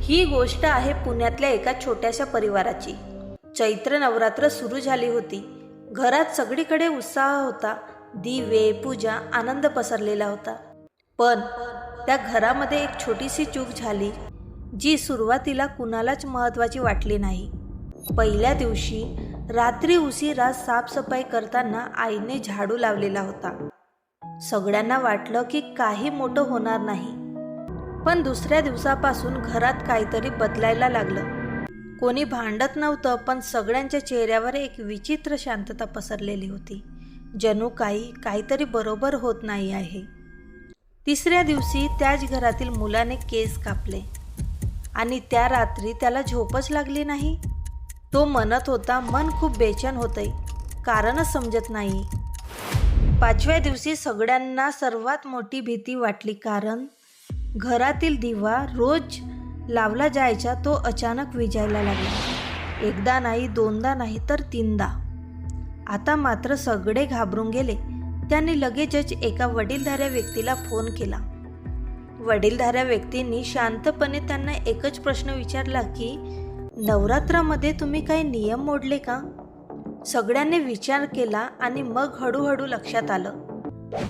ही गोष्ट आहे पुण्यातल्या एका छोट्याशा परिवाराची। चैत्र नवरात्र सुरू झाली होती। घरात सगळीकडे उत्साह होता। दिवे, पूजा, आनंद पसरलेला होता। पण त्या घरामध्ये एक छोटीशी चूक झाली, जी सुरुवातीला कुणालाच महत्त्वाची वाटली नाही। पहिल्या दिवशी रात्री उशिरा साफसफाई करताना आईने झाडू लावलेला होता। सगळ्यांना वाटलं की काही मोठं होणार नाही, पण दुसऱ्या दिवसापासून घरात काहीतरी बदलायला लागलं। कोणी भांडत नव्हतं, पण सगळ्यांच्या चेहऱ्यावर एक विचित्र शांतता पसरलेली होती, जणू काहीतरी बरोबर होत नाही आहे। तिसऱ्या दिवशी त्याच घरातील मुलाने केस कापले आणि त्या रात्री त्याला झोपच लागली नाही। तो म्हणत होता, मन खूप बेचैन होतंय, कारणच समजत नाही। पाचव्या दिवशी सगळ्यांना सर्वात मोठी भीती वाटली, कारण घरातील दिवा रोज लावला जायचा तो अचानक विझायला लागला। एकदा नाही, दोनदा नाही, तर तीनदा। आता मात्र सगळे घाबरून गेले। त्यांनी लगेचच एका वडीलधाऱ्या व्यक्तीला फोन केला। वडीलधाऱ्या व्यक्तींनी शांतपणे त्यांना एकच प्रश्न विचारला की नवरात्रामध्ये तुम्ही काही नियम मोडले का? सगळ्यांनी विचार केला आणि मग हळूहळू लक्षात आलं।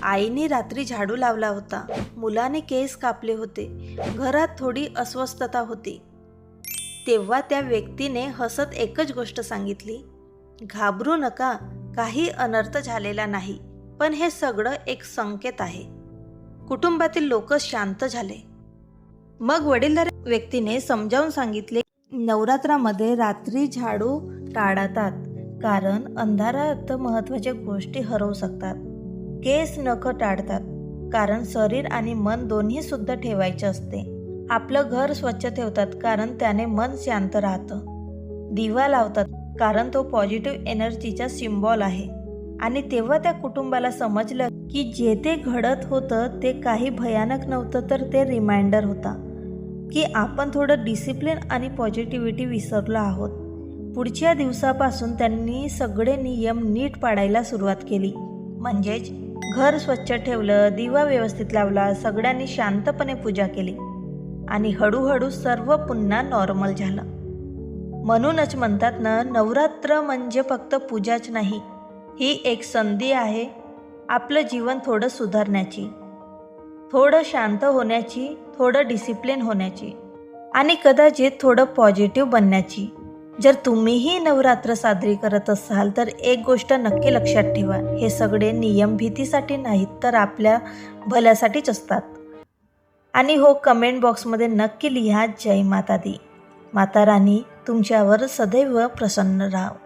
आईने रात्री झाडू लावला होता, मुलाने केस कापले होते, घरात थोडी अस्वस्थता होती। तेव्हा त्या व्यक्तीने हसत एकच गोष्ट सांगितली, घाबरू नका, काही अनर्थ झालेला नाही, पण हे सगळं एक संकेत आहे। कुटुंबातील लोक शांत झाले। मग वडीलधाऱ्या व्यक्तीने समजावून सांगितले, नवरात्रामध्ये रात्री झाडू टाळतात, कारण अंधारात महत्त्वाच्या गोष्टी हरवू शकतात। केस नख टाळतात, कारण शरीर आणि मन दोन्ही शुद्ध ठेवायचे असते। आपलं घर स्वच्छ ठेवतात, कारण त्याने मन शांत राहतं। दिवा लावतात, कारण तो पॉझिटिव्ह एनर्जीचा सिम्बॉल आहे। आणि तेव्हा त्या कुटुंबाला समजलं की जे ते घडत होतं ते काही भयानक नव्हतं, तर ते रिमाइंडर होता की आपण थोडं डिसिप्लिन आणि पॉझिटिव्हिटी विसरलो आहोत। पुढच्या दिवसापासून त्यांनी सगळे नियम नीट पाळायला सुरुवात केली। म्हणजेच घर स्वच्छ ठेवलं, दिवा व्यवस्थित लावला, सगळ्यांनी शांतपणे पूजा केली आणि हळूहळू सर्व पुन्हा नॉर्मल झालं। म्हणूनच म्हणतात ना, नवरात्र म्हणजे फक्त पूजाच नाही, ही एक संधी आहे आपलं जीवन थोडं सुधारण्याची, थोडं शांत होण्याची, थोडं डिसिप्लिन होण्याची आणि कदाचित थोडं पॉझिटिव्ह बनण्याची। जर तुम्हीही नवरात्र साजरी करत असाल तर एक गोष्ट नक्की लक्षात ठेवा, हे सगळे नियम भीतीसाठी नाहीत, तर आपल्या भल्यासाठीच असतात। आणि हो, कमेंट बॉक्समध्ये नक्की लिहा, जय माता दी। माता राणी तुमच्यावर सदैव प्रसन्न राहो।